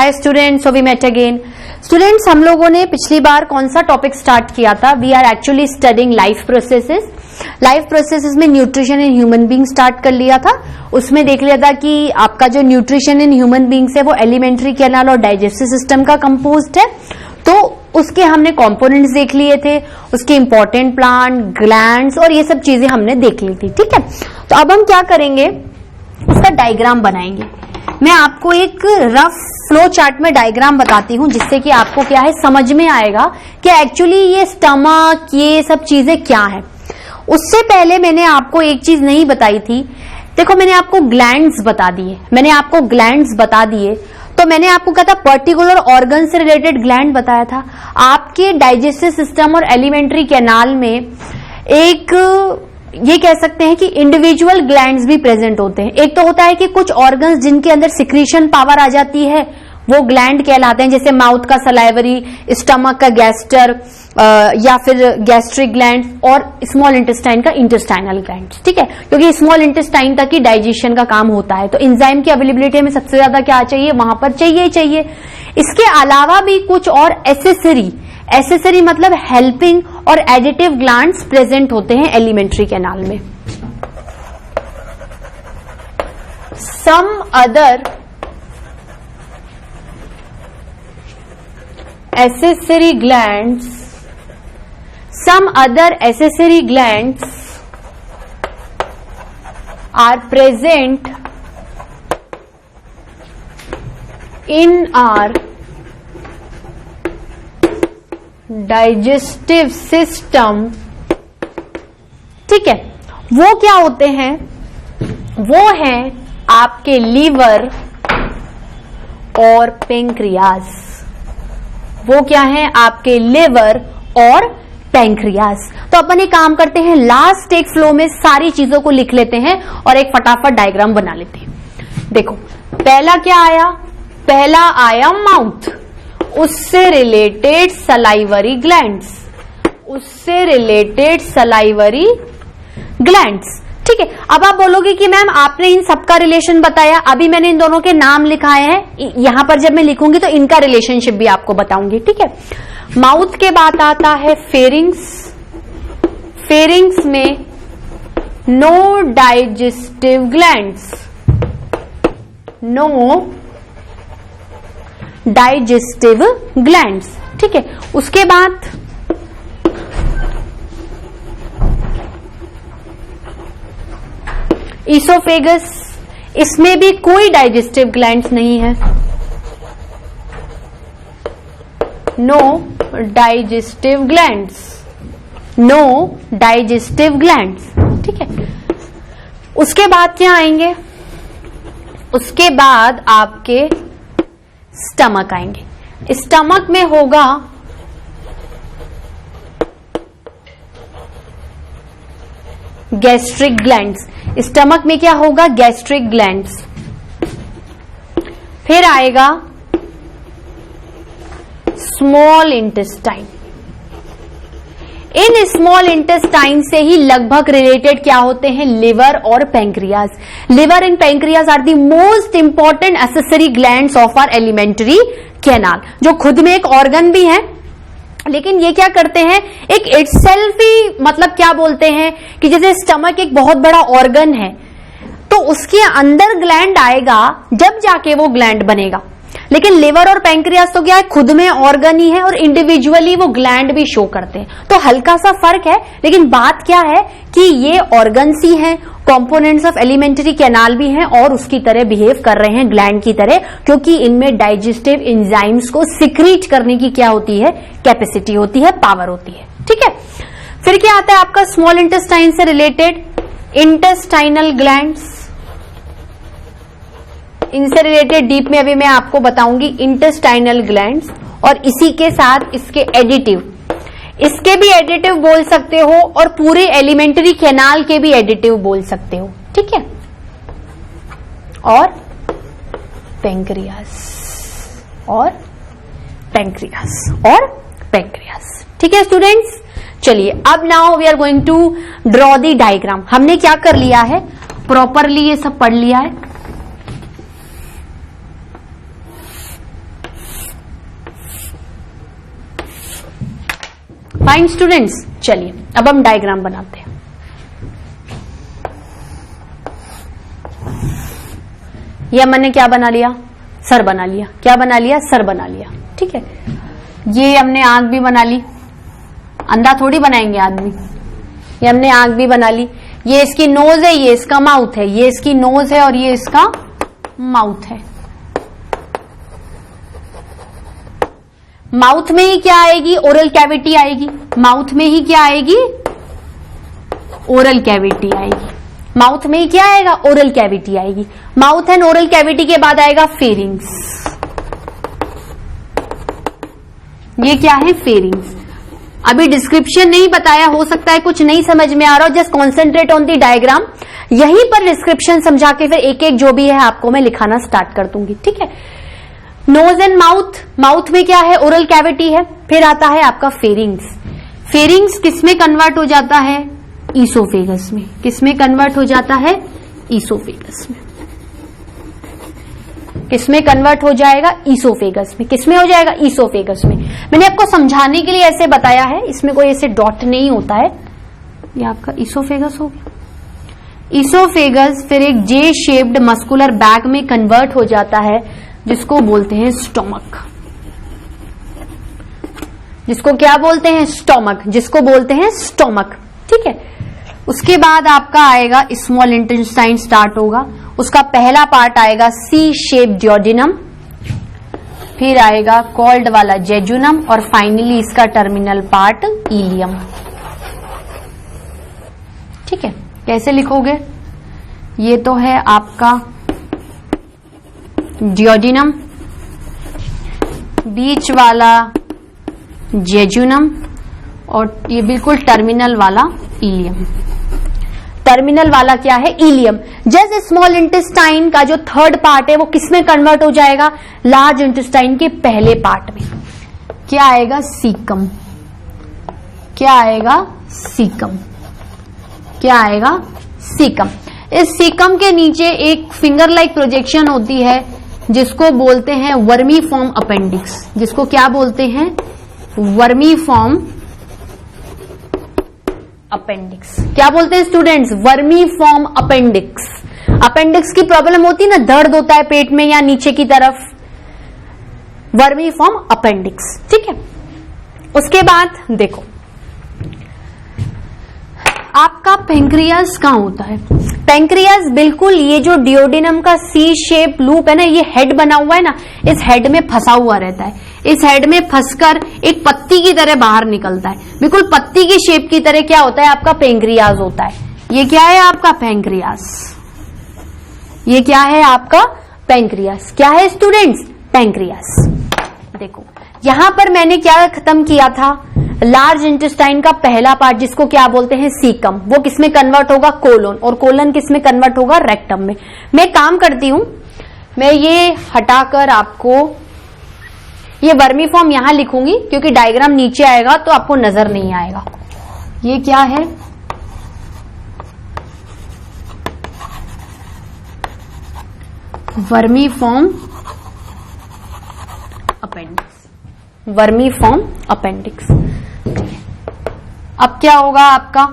Hi students, so we met again. Students, हम लोगों ने पिछली बार कौन सा टॉपिक स्टार्ट किया था? We are actually studying life processes. Life processes में nutrition in human being start कर लिया था। उसमें देख लिया था कि आपका जो न्यूट्रिशन इन ह्यूमन बीइंग्स है वो एलिमेंट्री कैनाल और डाइजेस्टिव सिस्टम का कंपोज्ड है। तो उसके हमने कंपोनेंट्स देख लिए थे, उसके इंपॉर्टेंट प्लांट, ग्लैंड्स और ये सब चीजें हमने देख ली थी। ठीक है, तो अब हम क्या करेंगे, उसका डायग्राम बनाएंगे। मैं आपको एक रफ फ्लो चार्ट में डायग्राम बताती हूं जिससे कि आपको क्या है समझ में आएगा कि एक्चुअली ये स्टमक, ये सब चीजें क्या है। उससे पहले मैंने आपको एक चीज नहीं बताई थी। देखो, मैंने आपको ग्लैंड्स बता दिए, तो मैंने आपको कहा था पर्टिकुलर ऑर्गन से रिलेटेड ग्लैंड बताया था। आपके डाइजेस्टिव सिस्टम और एलिमेंट्री कैनाल में एक ये कह सकते हैं कि इंडिविजुअल ग्लैंड्स भी प्रेजेंट होते हैं। एक तो होता है कि कुछ ऑर्गन्स जिनके अंदर सिक्रीशन पावर आ जाती है वो ग्लैंड कहलाते हैं, जैसे माउथ का सलाइवरी, स्टमक का गैस्टर या फिर गैस्ट्रिक ग्लैंड और स्मॉल इंटेस्टाइन का इंटेस्टाइनल ग्लैंड। ठीक है, क्योंकि स्मॉल इंटेस्टाइन तक ही डाइजेशन का काम होता है। तो एंजाइम की अवेलेबिलिटी में सबसे ज्यादा क्या चाहिए, वहां पर चाहिए। इसके अलावा भी कुछ और एसेसरी मतलब हेल्पिंग और एडिटिव ग्लैंड्स प्रेजेंट होते हैं एलिमेंट्री कैनाल में। Some other accessory glands are present in our digestive system। ठीक है, वो क्या होते हैं? वो हैं आपके लीवर और पेंक्रियाज। वो क्या है? आपके लिवर और पैंक्रियाज। तो अपन एक काम करते हैं, लास्ट एक फ्लो में सारी चीजों को लिख लेते हैं और एक फटाफट डायग्राम बना लेते हैं। देखो, पहला क्या आया? पहला आया माउथ, उससे रिलेटेड सलाइवरी ग्लैंड्स। ठीक है, अब आप बोलोगे कि मैम आपने इन सबका रिलेशन बताया, अभी मैंने इन दोनों के नाम लिखाए हैं, यहां पर जब मैं लिखूंगी तो इनका रिलेशनशिप भी आपको बताऊंगी। ठीक है, माउथ के बाद आता है फेरिंग्स में नो डाइजेस्टिव ग्लैंड्स। ठीक है, उसके बाद ईसोफेगस, इसमें भी कोई डाइजेस्टिव ग्लैंड्स नहीं है, नो डाइजेस्टिव ग्लैंड्स। ठीक है, उसके बाद क्या आएंगे? उसके बाद आपके स्टमक आएंगे। स्टमक में होगा गैस्ट्रिक ग्लैंड्स। स्टमक में क्या होगा? Gastric glands. फिर आएगा स्मॉल इंटेस्टाइन। इन स्मॉल इंटेस्टाइन से ही लगभग रिलेटेड क्या होते हैं? लिवर और pancreas. Liver and pancreas are the most important accessory glands of our alimentary canal, जो खुद में एक ऑर्गन भी है, लेकिन ये क्या करते हैं, एक इटसेल्फ ही, मतलब क्या बोलते हैं कि जैसे स्टमक एक बहुत बड़ा ऑर्गन है तो उसके अंदर ग्लैंड आएगा जब जाके वो ग्लैंड बनेगा। लेकिन लिवर और पैंक्रियास तो क्या है, खुद में ऑर्गन ही है और इंडिविजुअली वो ग्लैंड भी शो करते हैं। तो हल्का सा फर्क है, लेकिन बात क्या है कि ये ऑर्गन्स ही हैं, कंपोनेंट्स ऑफ एलिमेंट्री कैनाल भी हैं और उसकी तरह बिहेव कर रहे हैं, ग्लैंड की तरह, क्योंकि इनमें डाइजेस्टिव एंजाइम्स को सिक्रीट करने की क्या होती है? कैपेसिटी होती है, पावर होती है। ठीक है, फिर क्या आता है आपका स्मॉल इंटेस्टाइन से रिलेटेड इंटेस्टाइनल ग्लैंड्स। इनसे रिलेटेड डीप में अभी मैं आपको बताऊंगी इंटेस्टाइनल ग्लैंड्स, और इसी के साथ इसके एडिटिव, इसके भी एडिटिव बोल सकते हो और पूरे एलिमेंट्री कैनाल के भी एडिटिव बोल सकते हो। ठीक है, और पैंक्रियास। ठीक है स्टूडेंट्स, चलिए अब now we are going to draw the diagram. हमने क्या कर लिया है, प्रॉपरली ये सब पढ़ लिया है। फाइन स्टूडेंट्स, चलिए अब हम डायग्राम बनाते हैं। ये मैंने क्या बना लिया, सर बना लिया। क्या बना लिया, सर बना लिया। ठीक है, ये हमने आंख भी बना ली, अंधा थोड़ी बनाएंगे आदमी। ये हमने आंख भी बना ली, ये इसकी नोज है, ये इसका माउथ है, ये इसकी नोज है और ये इसका माउथ है। माउथ में ही क्या आएगी, ओरल कैविटी आएगी। माउथ में ही क्या आएगी, ओरल कैविटी आएगी। माउथ में ही क्या आएगा, ओरल कैविटी आएगी। माउथ एंड ओरल कैविटी के बाद आएगा फेरिंग्स। ये क्या है, फेरिंग्स। अभी डिस्क्रिप्शन नहीं बताया, हो सकता है कुछ नहीं समझ में आ रहा हो, just concentrate on the diagram. यहीं पर डिस्क्रिप्शन समझा के फिर एक एक जो भी है आपको मैं लिखाना स्टार्ट कर दूंगी। ठीक है, नोज एंड माउथ, माउथ में क्या है, ओरल कैविटी है। फिर आता है आपका फेरिंग्स। फेरिंग्स किसमें कन्वर्ट हो जाता है, ईसोफेगस में। किसमें कन्वर्ट हो जाता है, ईसोफेगस में। किसमें कन्वर्ट हो जाएगा, ईसोफेगस में। किसमें हो जाएगा, ईसोफेगस में। मैंने आपको समझाने के लिए ऐसे बताया है, इसमें कोई ऐसे डॉट नहीं होता है। ये आपका ईसोफेगस हो गया। ईसोफेगस फिर एक जे शेप्ड मस्कुलर बैग में कन्वर्ट हो जाता है, जिसको बोलते हैं स्टोमक। जिसको क्या बोलते हैं, स्टोमक। जिसको बोलते हैं स्टोमक। ठीक है, उसके बाद आपका आएगा स्मॉल इंटेस्टाइन स्टार्ट होगा। उसका पहला पार्ट आएगा सी शेप ड्यूडेनम, फिर आएगा कॉल्ड वाला जेजुनम और फाइनली इसका टर्मिनल पार्ट इलियम। ठीक है, कैसे लिखोगे, ये तो है आपका ड्यूडेनम, बीच वाला जेजुनम और ये बिल्कुल टर्मिनल वाला इलियम। टर्मिनल वाला क्या है, इलियम। जैसे स्मॉल इंटेस्टाइन का जो थर्ड पार्ट है वो किसमें कन्वर्ट हो जाएगा, लार्ज इंटेस्टाइन के पहले पार्ट में। क्या आएगा, सीकम। क्या आएगा, सीकम। क्या आएगा, सीकम। इस सीकम के नीचे एक फिंगर लाइक प्रोजेक्शन होती है जिसको बोलते हैं वर्मी फॉर्म अपेंडिक्स। जिसको क्या बोलते हैं, वर्मी फॉर्म अपेंडिक्स। क्या बोलते हैं students, vermi form appendix. Appendix की प्रॉब्लम होती है ना, दर्द होता है पेट में या नीचे की तरफ, वर्मी फॉर्म अपेंडिक्स। ठीक है, उसके बाद देखो आपका पेंक्रियास कहां होता है। पेंक्रियास बिल्कुल ये जो डियोडिनम का सी शेप लूप है ना, ये हेड बना हुआ है ना, इस हेड में फंसा हुआ रहता है। इस हेड में फंसकर एक पत्ती की तरह बाहर निकलता है। बिल्कुल पत्ती की शेप की तरह क्या होता है, आपका पेंक्रियास होता है। ये क्या है, आपका पेंक्रियास। ये क्या है, आपका पेंक्रियास। क्या है स्टूडेंट्स, पेंक्रियास। देखो यहां पर मैंने क्या खत्म किया था, लार्ज इंटेस्टाइन का पहला पार्ट जिसको क्या बोलते हैं, सीकम। वो किसमें कन्वर्ट होगा, कोलोन। और कोलन किसमें कन्वर्ट होगा, रेक्टम में। मैं काम करती हूं, मैं ये हटाकर आपको ये वर्मी फॉर्म यहां लिखूंगी क्योंकि डायग्राम नीचे आएगा तो आपको नजर नहीं आएगा। ये क्या है, vermi form appendix. Vermi form appendix. अब क्या होगा, आपका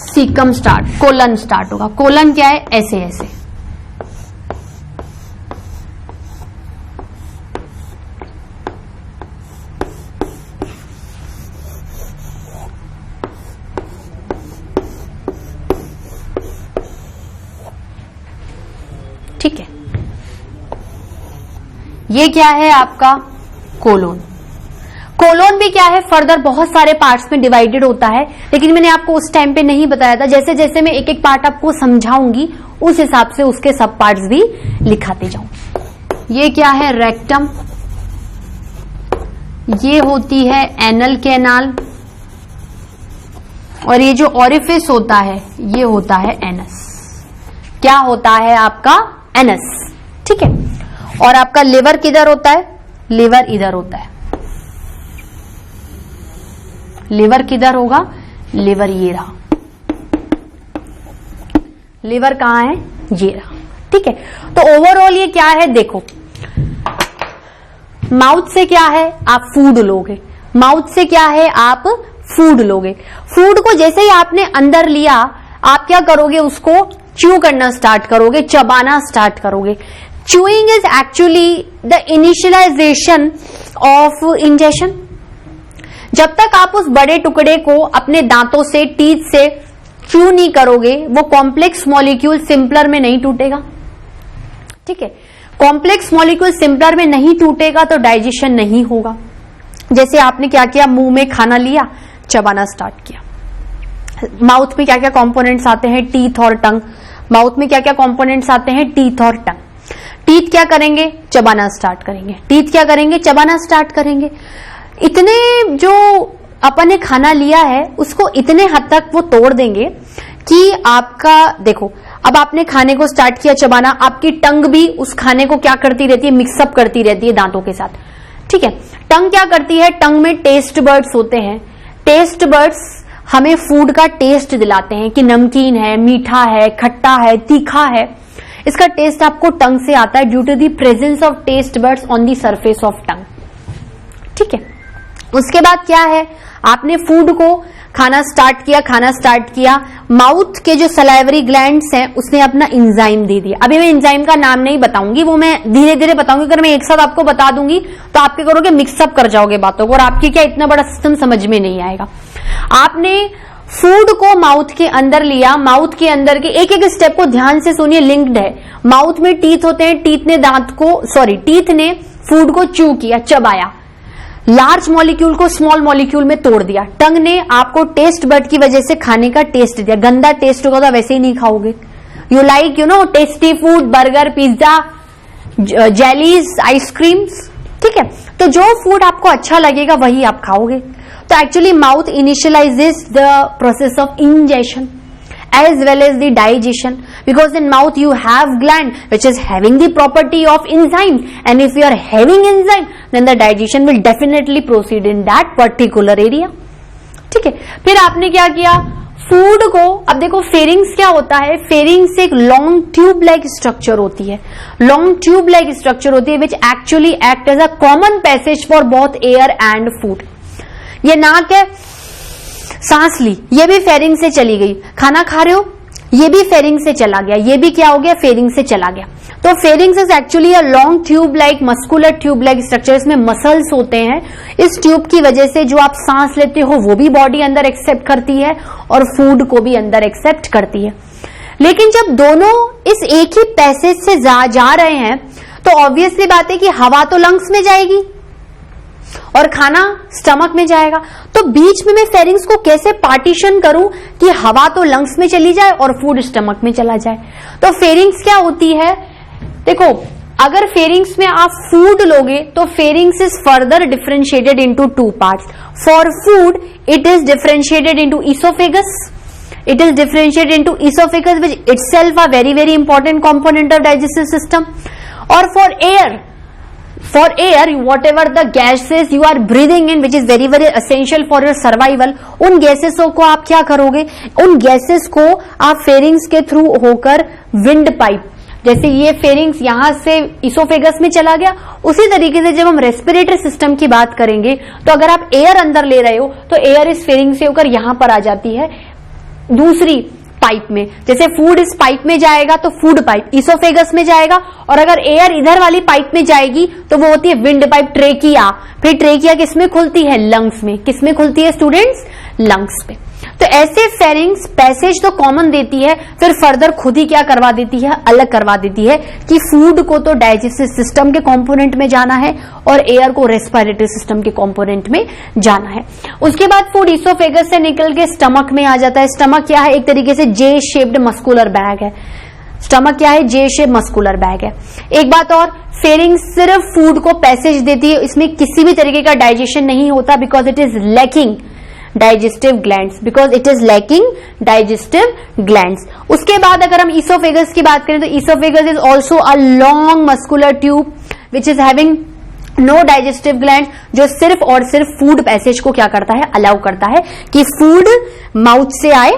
सीकम स्टार्ट, कोलन स्टार्ट होगा। कोलन क्या है, ऐसे ऐसे। ठीक है, ये क्या है आपका कोलोन। कोलोन भी क्या है, फर्दर बहुत सारे पार्ट्स में डिवाइडेड होता है, लेकिन मैंने आपको उस टाइम पे नहीं बताया था। जैसे जैसे मैं एक एक पार्ट आपको समझाऊंगी उस हिसाब से उसके सब पार्ट्स भी लिखाते जाऊं। ये क्या है, रेक्टम। ये होती है एनल कैनाल और ये जो ऑरिफिस होता है ये होता है एनस। क्या होता है आपका, एनस। ठीक है, और आपका लिवर किधर होता है, लिवर इधर होता है। लिवर किधर होगा, लिवर ये रहा। लिवर कहां है, ये रहा। ठीक है, तो ओवरऑल ये क्या है, देखो माउथ से क्या है, आप फूड लोगे। माउथ से क्या है, आप फूड लोगे। फूड को जैसे ही आपने अंदर लिया, आप क्या करोगे, उसको च्यू करना स्टार्ट करोगे, चबाना स्टार्ट करोगे। Chewing is actually the initialization of ingestion. जब तक आप उस बड़े टुकड़े को अपने दांतों से, टीथ से च्यू नहीं करोगे, वो कॉम्प्लेक्स मॉलिक्यूल सिंपलर में नहीं टूटेगा। ठीक है, कॉम्प्लेक्स मॉलिक्यूल सिंपलर में नहीं टूटेगा तो डाइजेशन नहीं होगा। जैसे आपने क्या किया, मुंह में खाना लिया, चबाना स्टार्ट किया। माउथ में क्या क्या कंपोनेंट्स आते हैं, टीथ और टंग। माउथ में क्या क्या कंपोनेंट्स आते हैं, टीथ और टंग। टीथ क्या करेंगे, चबाना स्टार्ट करेंगे। टीथ क्या करेंगे, चबाना स्टार्ट करेंगे। इतने जो अपन ने खाना लिया है उसको इतने हद तक वो तोड़ देंगे कि आपका, देखो अब आपने खाने को स्टार्ट किया चबाना, आपकी टंग भी उस खाने को क्या करती रहती है, मिक्सअप करती रहती है दांतों के साथ। ठीक है, टंग क्या करती है, टंग में टेस्ट बर्ड्स होते हैं। टेस्ट बर्ड्स हमें फूड का टेस्ट दिलाते हैं कि नमकीन है, मीठा है, खट्टा है, तीखा है। इसका टेस्ट आपको टंग से आता है due to the presence of taste buds on the surface of tongue. ठीक है, उसके बाद क्या है, आपने फूड को खाना स्टार्ट किया, माउथ के जो सलाइवरी ग्लैंड्स हैं उसने अपना इंजाइम दे दिया। अभी मैं इंजाइम का नाम नहीं बताऊंगी, वो मैं धीरे धीरे बताऊंगी। अगर मैं एक साथ आपको बता दूंगी तो आप क्या करोगे, मिक्सअप कर जाओगे बातों को और आपकी क्या इतना बड़ा सिस्टम समझ में नहीं आएगा। आपने फूड को माउथ के अंदर लिया, माउथ के अंदर के एक एक स्टेप को ध्यान से सुनिए, लिंक्ड है। माउथ में टीथ होते हैं, टीथ ने फूड को च्यू किया, चबाया, लार्ज मॉलिक्यूल को स्मॉल मॉलिक्यूल में तोड़ दिया। टंग ने आपको टेस्ट बड की वजह से खाने का टेस्ट दिया। गंदा टेस्ट होगा तो वैसे ही नहीं खाओगे। You like tasty food, burger, pizza, jellies, ice creams. ठीक है, तो जो फूड आपको अच्छा लगेगा वही आप खाओगे। तो actually mouth initialises the process of ingestion as well as the digestion, because in mouth you have gland which is having the property of enzyme, and if you are having enzyme then the digestion will definitely proceed in that particular area. ठीक है, फिर आपने क्या किया, food को, अब देखो pharynx क्या होता है, फेरिंग्स एक लॉन्ग ट्यूब लाइक स्ट्रक्चर होती है, लॉन्ग ट्यूब लाइक स्ट्रक्चर होती है which actually act as a common passage for both air and food. ये नाक है, सांस ली, ये भी फेरिंग से चली गई। खाना खा रहे हो, ये भी फेरिंग से चला गया, ये भी क्या हो गया, फेरिंग से चला गया। तो pharynx is actually a long tube like, muscular tube like structure. इसमें मसल्स होते हैं। इस ट्यूब की वजह से जो आप सांस लेते हो वो भी बॉडी अंदर एक्सेप्ट करती है और फूड को भी अंदर एक्सेप्ट करती है। लेकिन जब दोनों इस एक ही पैसेज से जा रहे हैं तो ऑब्वियसली बात है कि हवा तो लंग्स में जाएगी और खाना स्टमक में जाएगा। तो बीच में मैं फेरिंग्स को कैसे पार्टीशन करूं कि हवा तो लंग्स में चली जाए और फूड स्टमक में चला जाए। तो फेरिंग्स क्या होती है, देखो अगर फेरिंग्स में आप फूड लोगे तो pharynx is further differentiated into two parts. For food it is differentiated into oesophagus, it is differentiated into esophagus which itself a very very important component of digestive system. Or for air whatever the gases you are breathing in which is very very essential for your survival, उन गैसेसों को आप क्या करोगे, उन gases को आप pharynx के through होकर विंड पाइप, जैसे ये फेरिंग्स यहां से इसोफेगस में चला गया, उसी तरीके से जब हम रेस्पिरेटरी सिस्टम की बात करेंगे तो अगर आप एयर अंदर ले रहे हो तो एयर इस फेरिंग से होकर यहां पर आ जाती है दूसरी पाइप में। जैसे फूड इस पाइप में जाएगा तो फूड पाइप इसोफेगस में जाएगा, और अगर एयर इधर वाली पाइप में जाएगी तो वो होती है विंड पाइप, ट्रेकिया। फिर ट्रेकिया किसमें खुलती है, लंग्स में। किसमें खुलती है स्टूडेंट्स, लंग्स में। तो ऐसे फेरिंग्स पैसेज तो कॉमन देती है, फिर फर्दर खुद ही क्या करवा देती है, अलग करवा देती है कि फूड को तो डाइजेस्टिव सिस्टम के कंपोनेंट में जाना है और एयर को रेस्पिरेटरी सिस्टम के कंपोनेंट में जाना है। उसके बाद फूड इसोफेगस से निकल के स्टमक में आ जाता है। स्टमक क्या है, एक तरीके से जे शेप्ड मस्कुलर बैग है। स्टमक क्या है, जे शेप मस्कुलर बैग है। एक बात और, फेरिंग सिर्फ फूड को पैसेज देती है, इसमें किसी भी तरीके का डाइजेशन नहीं होता because it is lacking digestive glands, because it is lacking digestive glands. उसके बाद अगर हम इसोफेगस की बात करें तो oesophagus is also a long muscular tube which is having no digestive gland, जो सिर्फ और सिर्फ फूड पैसेज को क्या करता है, अलाउ करता है कि फूड माउथ से आए,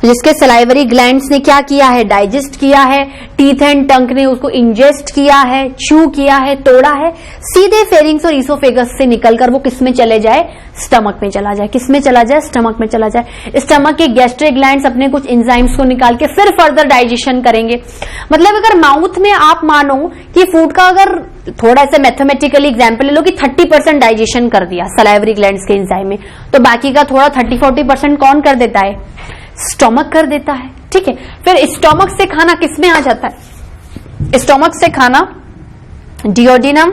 जिसके सलाइवरी ग्लैंड्स ने क्या किया है, डाइजेस्ट किया है, टीथ एंड टंग ने उसको इंजेस्ट किया है, च्यू किया है, तोड़ा है, सीधे फेरिंग्स और ईसोफेगस से निकलकर वो किस में चले जाए, स्टमक में चला जाए। किस में चला जाए, स्टमक में चला जाए। स्टमक के गैस्ट्रिक ग्लैंड्स अपने कुछ एंजाइम्स को निकाल के फिर फर्दर डाइजेशन करेंगे। मतलब अगर माउथ में आप मानो कि फूड का अगर थोड़ा सा मैथमेटिकली एग्जाम्पल ले लो कि 30% डाइजेशन कर दिया सलाइवरी ग्लैंड्स के एंजाइम में, तो बाकी का थोड़ा 30-40% कौन कर देता है, स्टमक कर देता है। ठीक है, फिर स्टमक से खाना किसमें आ जाता है, स्टमक से खाना डियोडिनम,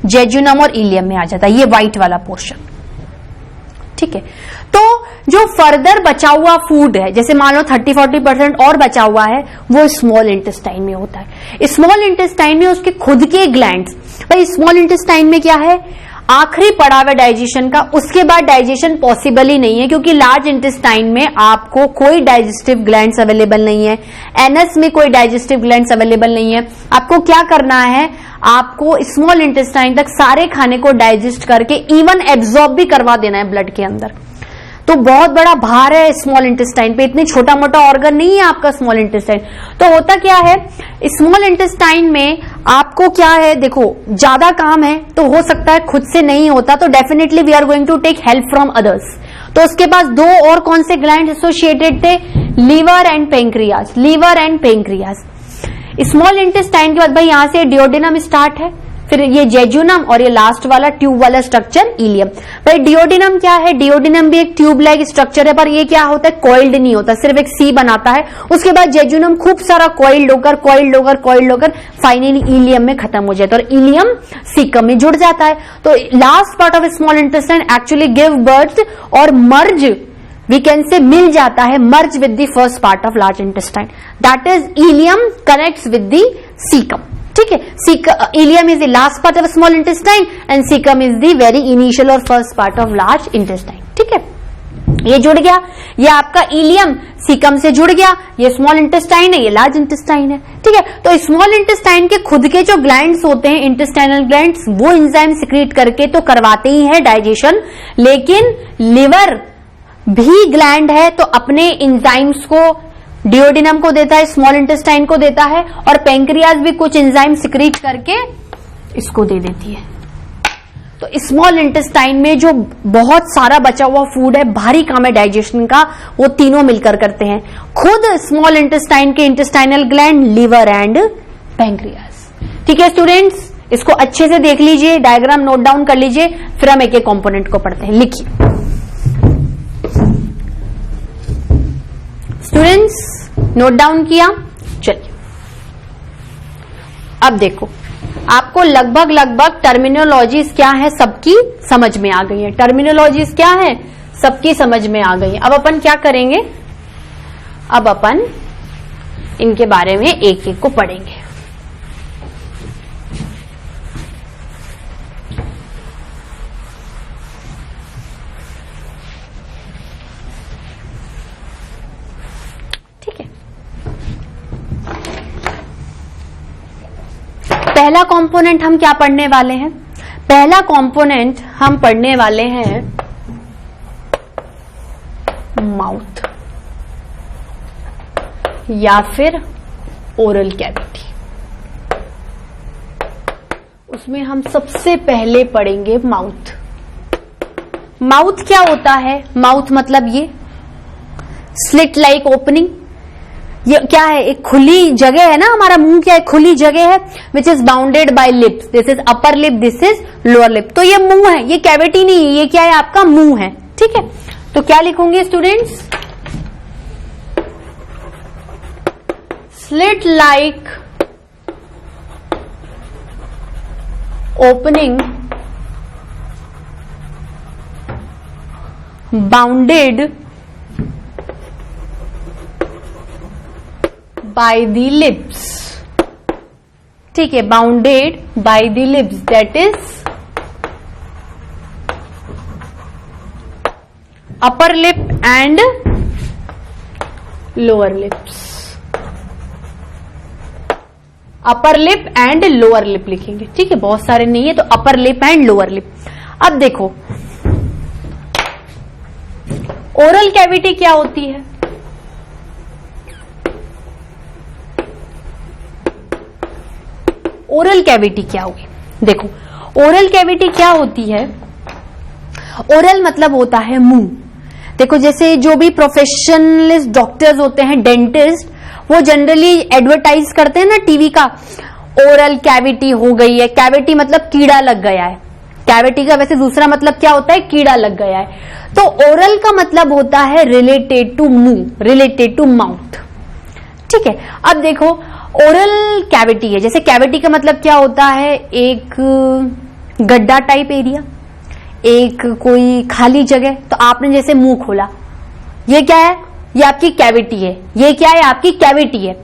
जेजुनम और इलियम में आ जाता है, ये व्हाइट वाला पोर्शन। ठीक है, तो जो फर्दर बचा हुआ फूड है, जैसे मान लो 30-40% और बचा हुआ है, वो स्मॉल इंटेस्टाइन में होता है। स्मॉल इंटेस्टाइन में उसके खुद के ग्लैंड्स, भाई स्मॉल इंटेस्टाइन में क्या है, आखिरी पड़ाव है डाइजेशन का, उसके बाद डाइजेशन पॉसिबल ही नहीं है, क्योंकि लार्ज इंटेस्टाइन में आपको कोई डाइजेस्टिव ग्लैंड्स अवेलेबल नहीं है, एनस में कोई डाइजेस्टिव ग्लैंड्स अवेलेबल नहीं है। आपको क्या करना है, आपको स्मॉल इंटेस्टाइन तक सारे खाने को डाइजेस्ट करके इवन एब्जॉर्ब भी करवा देना है ब्लड के अंदर। तो बहुत बड़ा भार है स्मॉल इंटेस्टाइन पे, इतनी छोटा मोटा ऑर्गन नहीं है आपका स्मॉल इंटेस्टाइन। तो होता क्या है, स्मॉल इंटेस्टाइन में आपको क्या है, देखो ज्यादा काम है तो हो सकता है खुद से नहीं होता, तो definitely we are going to take help from others. तो उसके पास दो और कौन से ग्लैंड एसोसिएटेड थे, liver and pancreas, liver and pancreas. Small intestine के बाद भाई यहां से डियोडिनम स्टार्ट है, फिर ये जेजुनम और ये लास्ट वाला ट्यूब वाला स्ट्रक्चर इलियम। भाई डियोडिनम क्या है, डियोडिनम भी एक ट्यूब लाइक स्ट्रक्चर है, पर ये क्या होता है, कॉइल्ड नहीं होता, सिर्फ एक सी बनाता है। उसके बाद जेजुनम खूब सारा कॉइल्ड होकर फाइनली इलियम में खत्म हो जाता है और इलियम सीकम में जुड़ जाता है। तो last part of small intestine actually give birth और मर्ज, वी कैन से मिल जाता है, merge with the first part of large intestine, that is ileum connects with the caecum. ठीक है, ileum is the last part of small intestine and caecum is the very initial और first part of large intestine. ठीक है, ये जुड़ गया, ये आपका इलियम सीकम से जुड़ गया, ये स्मॉल इंटेस्टाइन है, ये लार्ज इंटेस्टाइन है। ठीक है, तो स्मॉल इंटेस्टाइन के खुद के जो ग्लैंड्स होते हैं, इंटेस्टाइनल ग्लैंड्स, वो एंजाइम सिक्रीट करके तो करवाते ही है डाइजेशन, लेकिन लिवर भी ग्लैंड है तो अपने एंजाइम्स को डियोडिनम को देता है, स्मॉल इंटेस्टाइन को देता है, और पेंक्रियाज भी कुछ एंजाइम सिक्रीट करके इसको दे देती है। तो स्मॉल इंटेस्टाइन में जो बहुत सारा बचा हुआ फूड है, भारी काम है डाइजेशन का, वो तीनों मिलकर करते हैं, खुद स्मॉल इंटेस्टाइन के intestinal gland, liver and pancreas. ठीक है स्टूडेंट्स, इसको अच्छे से देख लीजिए, डायग्राम नोट डाउन कर लीजिए, फिर हम एक एक कंपोनेंट को पढ़ते हैं। लिखिए स्टूडेंट्स, नोट डाउन किया, चलिए अब देखो, आपको लगभग टर्मिनोलॉजीज क्या है सबकी समझ में आ गई है। टर्मिनोलॉजीज क्या है सबकी समझ में आ गई है। अब अपन क्या करेंगे, अब अपन इनके बारे में एक एक को पढ़ेंगे। पहला कंपोनेंट हम क्या पढ़ने वाले हैं, पहला कंपोनेंट हम पढ़ने वाले हैं माउथ या फिर ओरल कैविटी। उसमें हम सबसे पहले पढ़ेंगे माउथ। माउथ क्या होता है, माउथ मतलब ये स्लिट लाइक ओपनिंग, ये क्या है, एक खुली जगह है ना, हमारा मुंह क्या है, खुली जगह है, which is bounded by lips, this is upper lip, this is lower lip. तो ये मुंह है, ये कैविटी नहीं है, ये क्या है, आपका मुंह है। ठीक है, तो क्या लिखूंगे students, slit like opening bounded by the lips। ठीक है, bounded by the lips, that is upper lip and lower lips. Upper lip and lower lip लिखेंगे। ठीक है, बहुत सारे नहीं है तो upper lip and lower lip. अब देखो ओरल कैविटी क्या होती है, ओरल कैविटी क्या होगी? देखो, ओरल कैविटी क्या होती है? ओरल मतलब होता है मुंह। देखो, जैसे जो भी प्रोफेशनलिस्ट डॉक्टर्स होते हैं, डेंटिस्ट, वो जनरली एडवर्टाइज करते हैं ना टीवी का, ओरल कैविटी हो गई है। कैविटी मतलब कीड़ा लग गया है। कैविटी का वैसे दूसरा मतलब क्या होता है? कीड़ा लग गया है। तो ओरल का मतलब होता है रिलेटेड टू मुंह, रिलेटेड टू माउथ। ठीक है, अब देखो ओरल कैविटी है, जैसे कैविटी का मतलब क्या होता है? एक गड्ढा टाइप एरिया, एक कोई खाली जगह। तो आपने जैसे मुंह खोला, ये क्या है? ये आपकी कैविटी है। ये क्या है? आपकी कैविटी है।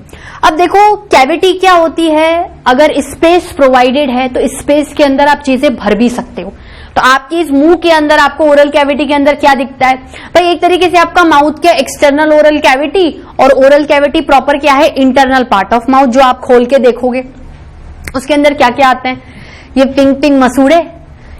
अब देखो, कैविटी क्या होती है? अगर स्पेस प्रोवाइडेड है तो स्पेस के अंदर आप चीजें भर भी सकते हो। तो आपकी इस मुंह के अंदर आपको ओरल कैविटी के अंदर क्या दिखता है भाई? एक तरीके से आपका माउथ के एक्सटर्नल ओरल कैविटी, और ओरल कैविटी प्रॉपर क्या है? इंटरनल पार्ट ऑफ माउथ, जो आप खोल के देखोगे उसके अंदर क्या क्या आते हैं? ये पिंक पिंक मसूड़े,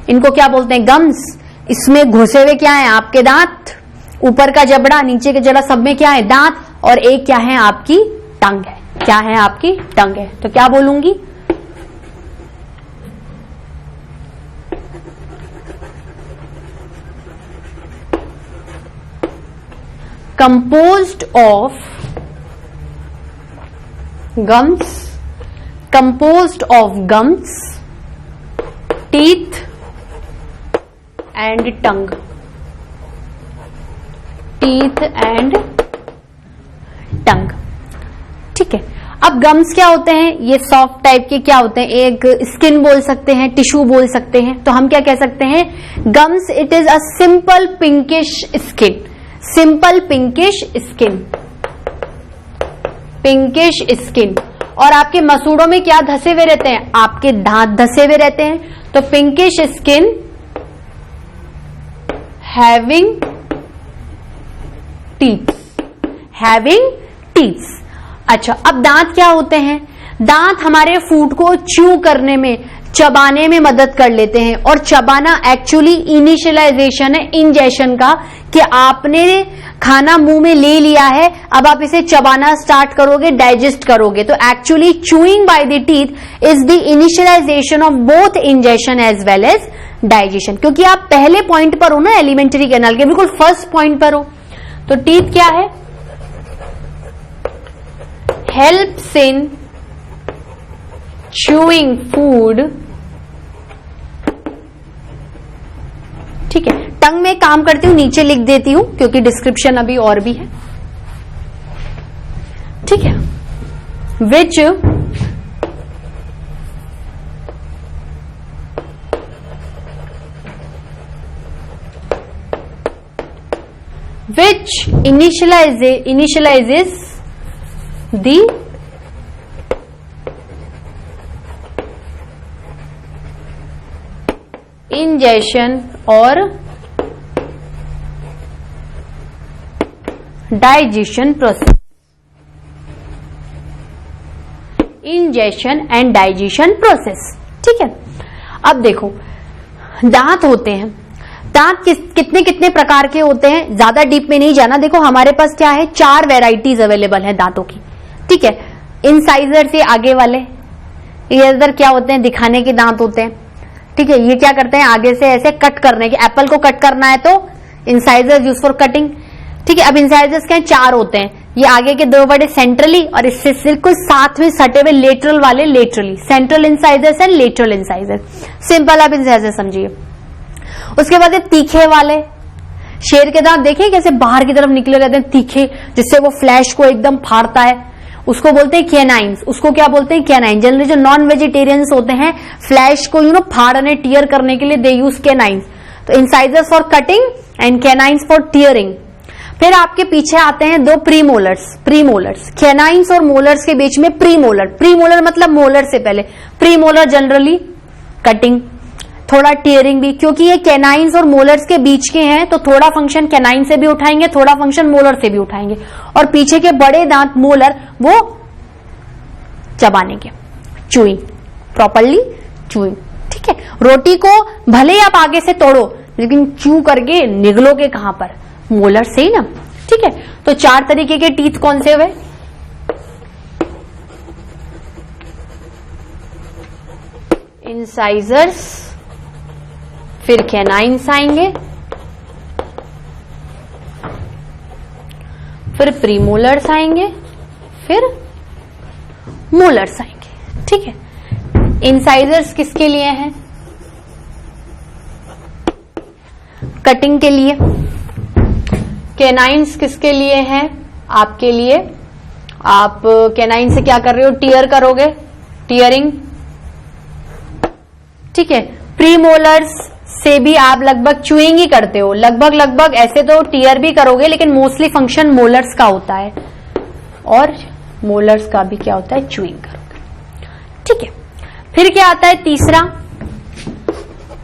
इनको क्या बोलते हैं? गम्स। इसमें घुसे हुए क्या है? आपके दांत। ऊपर का जबड़ा, नीचे के जबड़ा, सब में क्या है? दांत। और एक क्या है? आपकी टंग है। क्या है? आपकी टंग है। तो क्या बोलूंगी? composed of gums, teeth and tongue, teeth and tongue। ठीक है, अब गम्स क्या होते हैं? ये सॉफ्ट टाइप के क्या होते हैं? एक स्किन बोल सकते हैं, टिश्यू बोल सकते हैं। तो हम क्या कह सकते हैं? Gums, it is a simple pinkish skin, simple pinkish skin, pinkish skin. और आपके मसूड़ों में क्या धसे हुए रहते हैं? आपके दांत धसे हुए रहते हैं। तो pinkish skin having teeth, having teeth. अच्छा, अब दांत क्या होते हैं? दांत हमारे फूड को च्यू करने में, चबाने में मदद कर लेते हैं। और चबाना एक्चुअली इनिशियलाइजेशन है इंजेशन का, कि आपने खाना मुंह में ले लिया है, अब आप इसे चबाना स्टार्ट करोगे, डाइजेस्ट करोगे। तो actually chewing by the teeth is the initialization of both ingestion as well as digestion. क्योंकि आप पहले पॉइंट पर हो ना, एलिमेंट्री कैनाल के बिल्कुल फर्स्ट पॉइंट पर हो। तो टीथ क्या है? Helps in chewing food। ठीक है, टंग में काम करती हूं, नीचे लिख देती हूं क्योंकि डिस्क्रिप्शन अभी और भी है। ठीक है, विच initializes the ingestion or digestion process, ingestion and digestion process। ठीक है, अब देखो दांत होते हैं, दांत कितने कितने प्रकार के होते हैं, ज्यादा डीप में नहीं जाना। देखो हमारे पास क्या है, 4 वेराइटीज अवेलेबल है दांतों की। ठीक है, इंसाइजर से आगे वाले, ये इधर क्या होते हैं, दिखाने के दांत होते हैं। ठीक है, ये क्या करते हैं, आगे से ऐसे कट करने के, एप्पल को कट करना है तो इंसाइजर यूज फॉर कटिंग। ठीक है, अब इंसाइजर्स क्या 4 होते हैं, ये आगे के 2 बड़े सेंट्रली, और इससे बिल्कुल साथ में सटे हुए लेटरल वाले laterally, central incisors and lateral incisor. Simple आप इंसाइजर समझिए। उसके बाद तीखे वाले, शेर के दांत देखे कैसे बाहर की तरफ निकले रहते हैं तीखे, जिससे वो फ्लैश को एकदम फाड़ता है, उसको बोलते हैं कैनाइन्स। उसको क्या बोलते हैं, कैनाइन। जनरली जो नॉन वेजिटेरियंस होते हैं, फ्लैश को फाड़ने टीयर करने के लिए दे यूज कैनाइन्स। तो incisors for cutting and canines for tearing. फिर आपके पीछे आते हैं 2 प्रीमोलर्स। प्रीमोलर्स, कैनाइन्स और मोलर्स के बीच में प्रीमोलर। प्रीमोलर मतलब मोलर से पहले। प्रीमोलर जनरली कटिंग, थोड़ा टीयरिंग भी, क्योंकि ये कैनाइन्स और मोलर्स के बीच के हैं, तो थोड़ा फंक्शन कैनाइन से भी उठाएंगे, थोड़ा फंक्शन मोलर से भी उठाएंगे। और पीछे के बड़े दांत मोलर, वो चबाने के, चूइंग, प्रॉपरली चूइंग। ठीक है, रोटी को भले ही आप आगे से तोड़ो, लेकिन चू करके निगलोगे कहां पर, मोलर से ही ना। ठीक है, तो 4 तरीके के टीथ कौन से हुए, इंसाइजर्स, फिर कैनाइन्स आएंगे, फिर प्रीमोलर्स आएंगे, फिर मोलर्स आएंगे। ठीक है, इंसाइजर्स किसके लिए हैं? कटिंग के लिए। कैनाइन्स किसके लिए हैं? आपके लिए। आप कैनाइन से क्या कर रहे हो? टीयर करोगे, टीयरिंग। ठीक है, प्रीमोलर्स से भी आप लगभग च्यूइंग ही करते हो, लगभग ऐसे तो टीयर भी करोगे, लेकिन मोस्टली फंक्शन मोलर्स का होता है, और मोलर्स का भी क्या होता है? च्यूइंग करोगे। ठीक है, फिर क्या आता है?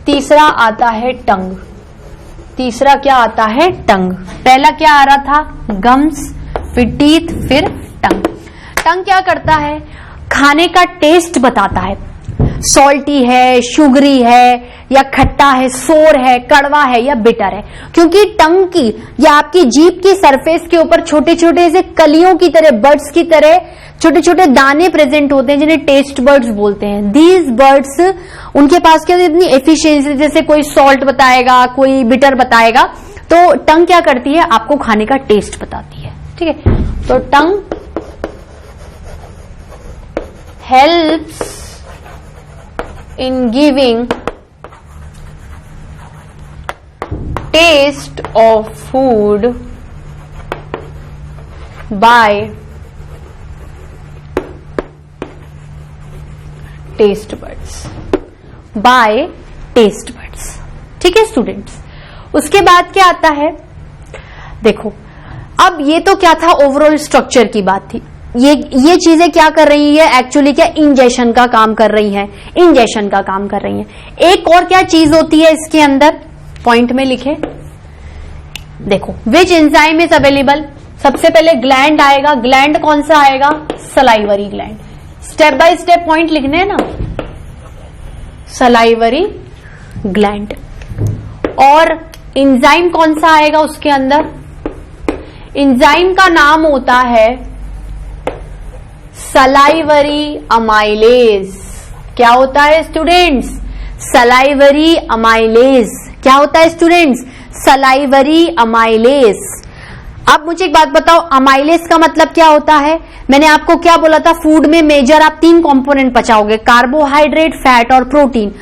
तीसरा आता है टंग। तीसरा क्या आता है? टंग। पहला क्या आ रहा था? गम्स, फिर टीथ, फिर टंग। टंग क्या करता है? खाने का टेस्ट बताता है, सॉल्टी है, शुगरी है, या खट्टा है, सोर है, कड़वा है, या बिटर है। क्योंकि टंग की या आपकी जीभ की सरफेस के ऊपर छोटे छोटे से कलियों की तरह, बर्ड्स की तरह छोटे छोटे दाने प्रेजेंट होते हैं, जिन्हें टेस्ट बर्ड्स बोलते हैं। दीज बर्ड्स, उनके पास क्या इतनी एफिशिएंसी, जैसे कोई सॉल्ट बताएगा, कोई बिटर बताएगा, तो टंग क्या करती है? आपको खाने का टेस्ट बताती है। ठीक है, तो tongue helps in giving taste of food by taste buds, by taste buds. ठीक है स्टूडेंट्स, उसके बाद क्या आता है? देखो, अब ये तो क्या था? ओवरऑल स्ट्रक्चर की बात थी। ये चीजें क्या कर रही है? एक्चुअली क्या इंजेशन का काम कर रही है, इंजेशन का काम कर रही है। एक और क्या चीज होती है इसके अंदर? पॉइंट में लिखे, देखो, विच एंजाइम इज अवेलेबल। सबसे पहले ग्लैंड आएगा। ग्लैंड कौन सा आएगा? Salivary gland. Step by step point लिखने हैं ना। Salivary gland. और एंजाइम कौन सा आएगा उसके अंदर? एंजाइम का नाम होता है सलाइवरी अमाइलेज। क्या होता है स्टूडेंट्स? Salivary amylase. क्या होता है स्टूडेंट्स? Salivary amylase. अब मुझे एक बात बताओ, अमाइलेज का मतलब क्या होता है? मैंने आपको क्या बोला था? फूड में मेजर आप 3 कंपोनेंट पचाओगे, कार्बोहाइड्रेट, फैट और प्रोटीन।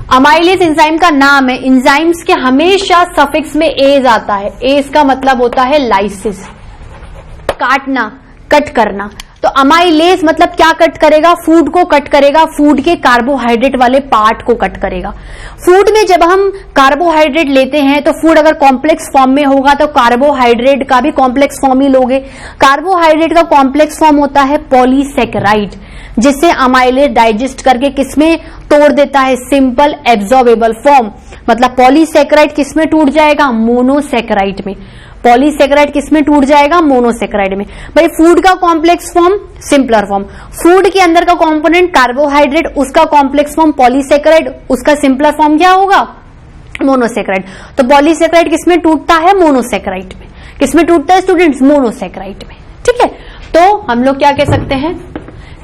अमाइलेज एंजाइम का नाम है। एंजाइम्स के हमेशा सफिक्स में एज आता है। एज का मतलब होता है लाइसिस, काटना, कट करना। तो अमाइलेज मतलब क्या कट करेगा? फूड को कट करेगा, फूड के कार्बोहाइड्रेट वाले पार्ट को कट करेगा। फूड में जब हम कार्बोहाइड्रेट लेते हैं तो फूड अगर कॉम्प्लेक्स फॉर्म में होगा तो कार्बोहाइड्रेट का भी कॉम्प्लेक्स फॉर्म ही लोगे। कार्बोहाइड्रेट का कॉम्प्लेक्स फॉर्म होता है पॉलीसेकेराइड, जिससे अमाइलेज डाइजेस्ट करके किसमें तोड़ देता है? Simple absorbable form. मतलब पॉलीसेकेराइड किसमें टूट जाएगा? मोनोसेकेराइड में। पॉलीसेकेराइड किसमें टूट जाएगा? मोनोसेकेराइड में। भाई फूड का complex form simpler form, food के अंदर का कंपोनेंट कार्बोहाइड्रेट, उसका कॉम्प्लेक्स फॉर्म पॉलीसेकेराइड, उसका सिंपलर फॉर्म क्या होगा? मोनोसेकेराइड। तो पॉलीसेकेराइड किसमें टूटता है? मोनोसेकेराइड में। किसमें टूटता है स्टूडेंट्स? मोनोसेकेराइड में। ठीक है, तो हम लोग क्या कह सकते हैं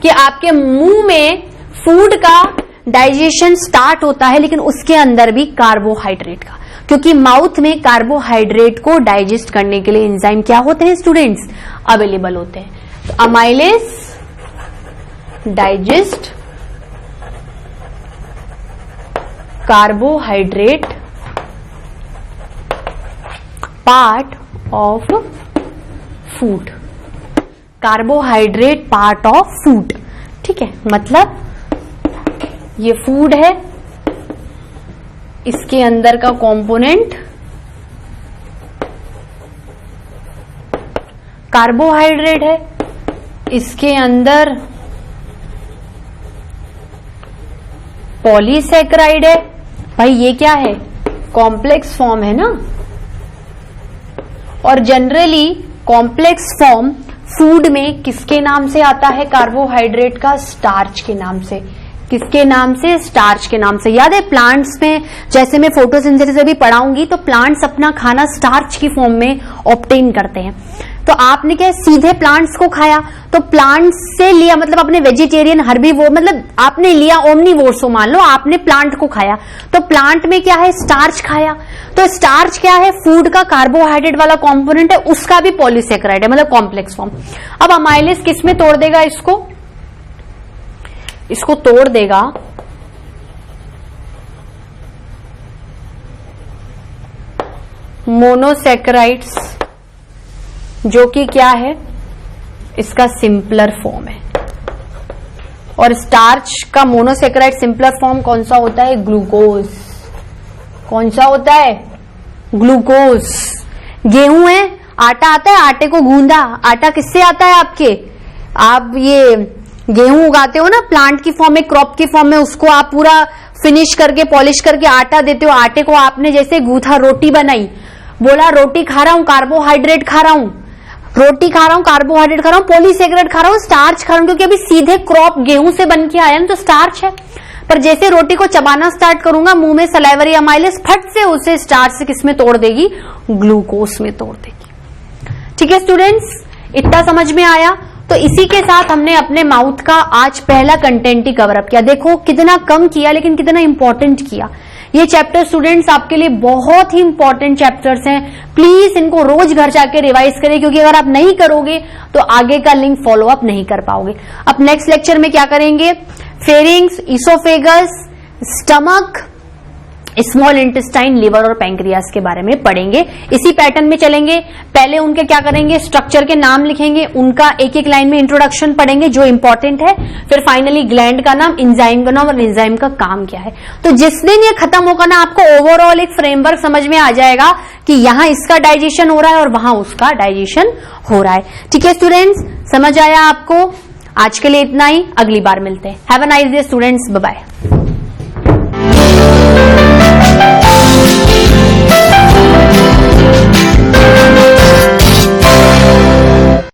कि आपके मुंह में फूड का डाइजेशन स्टार्ट होता है, लेकिन उसके अंदर भी कार्बोहाइड्रेट का, क्योंकि माउथ में कार्बोहाइड्रेट को डाइजेस्ट करने के लिए एंजाइम क्या होते हैं स्टूडेंट्स? अवेलेबल होते हैं। तो amylase digest carbohydrate part of food. Carbohydrate part of food. ठीक है, मतलब ये फूड है, इसके अंदर का कंपोनेंट कार्बोहाइड्रेट है, इसके अंदर पॉलीसेकेराइड है। भाई ये क्या है? कॉम्प्लेक्स फॉर्म है ना। और जनरली कॉम्प्लेक्स फॉर्म फूड में किसके नाम से आता है? कार्बोहाइड्रेट का स्टार्च के नाम से। किसके नाम से? स्टार्च के नाम से। याद है प्लांट्स में जैसे मैं फोटोसिंथेसिस अभी पढ़ाऊंगी तो प्लांट्स अपना खाना स्टार्च की फॉर्म में ऑब्टेन करते हैं। तो आपने क्या सीधे प्लांट्स को खाया, तो प्लांट्स से लिया मतलब अपने वेजिटेरियन हर्बीवोर, मतलब आपने लिया ओमनीवोर्स, मान लो आपने प्लांट को खाया, तो प्लांट में क्या है? स्टार्च खाया। तो स्टार्च क्या है? फूड का कार्बोहाइड्रेट वाला कंपोनेंट है, उसका भी पॉलीसेकेराइड है, मतलब कॉम्प्लेक्स फॉर्म। अब अमाइलेज किस में तोड़ देगा? इसको तोड़ देगा मोनोसेकेराइड्स, जो कि क्या है? इसका सिंपलर फॉर्म है। और स्टार्च का मोनोसेकेराइड सिंपलर फॉर्म कौन सा होता है? ग्लूकोज। कौन सा होता है? ग्लूकोज। गेहूं है, आटा आता है, आटे को गूंदा, आटा किससे आता है आपके? आप ये गेहूं उगाते हो ना प्लांट की फॉर्म में, क्रॉप की फॉर्म में, उसको आप पूरा फिनिश करके पॉलिश करके आटा देते हो। आटे को आपने जैसे गूंथा, रोटी बनाई, बोला रोटी खा रहा हूं, कार्बोहाइड्रेट खा रहा हूं, रोटी खा रहा हूं, कार्बोहाइड्रेट खा रहा हूं, पॉलीसेकेराइड खा रहा हूं, स्टार्च खा रहा हूं, क्योंकि अभी सीधे क्रॉप गेहूं से बन के आया ना, तो स्टार्च है। पर जैसे रोटी को चबाना स्टार्ट करूंगा, मुंह में सलाइवरी अमाइलेज फट से उसे स्टार्च से किस में तोड़ देगी? ग्लूकोज में तोड़ देगी। ठीक है स्टूडेंट्स, इतना समझ में आया? तो इसी के साथ हमने अपने माउथ का आज पहला कंटेंट ही कवर अप किया। देखो कितना कम किया लेकिन कितना इंपॉर्टेंट किया। ये चैप्टर स्टूडेंट्स आपके लिए बहुत ही इंपॉर्टेंट चैप्टर्स हैं। प्लीज इनको रोज घर जाके रिवाइज करें, क्योंकि अगर आप नहीं करोगे तो आगे का लिंक फॉलो अप नहीं कर पाओगे। अब नेक्स्ट लेक्चर में क्या करेंगे? Pharynx, oesophagus, stomach, small intestine, liver और पैंक्रियास के बारे में पढ़ेंगे। इसी पैटर्न में चलेंगे। पहले उनके क्या करेंगे? स्ट्रक्चर के नाम लिखेंगे, उनका एक एक लाइन में इंट्रोडक्शन पढ़ेंगे जो इंपॉर्टेंट है। फिर फाइनली ग्लैंड का नाम, एंजाइम का नाम और एंजाइम का काम क्या है। तो जिस दिन ये खत्म होगा ना, आपको ओवरऑल एक फ्रेमवर्क समझ में आ जाएगा कि यहां इसका डाइजेशन हो रहा है और वहां उसका डाइजेशन हो रहा है। ठीक है स्टूडेंट्स, समझ आया आपको? आज के लिए इतना ही, अगली बार मिलते हैं। Have a nice day students, bye bye.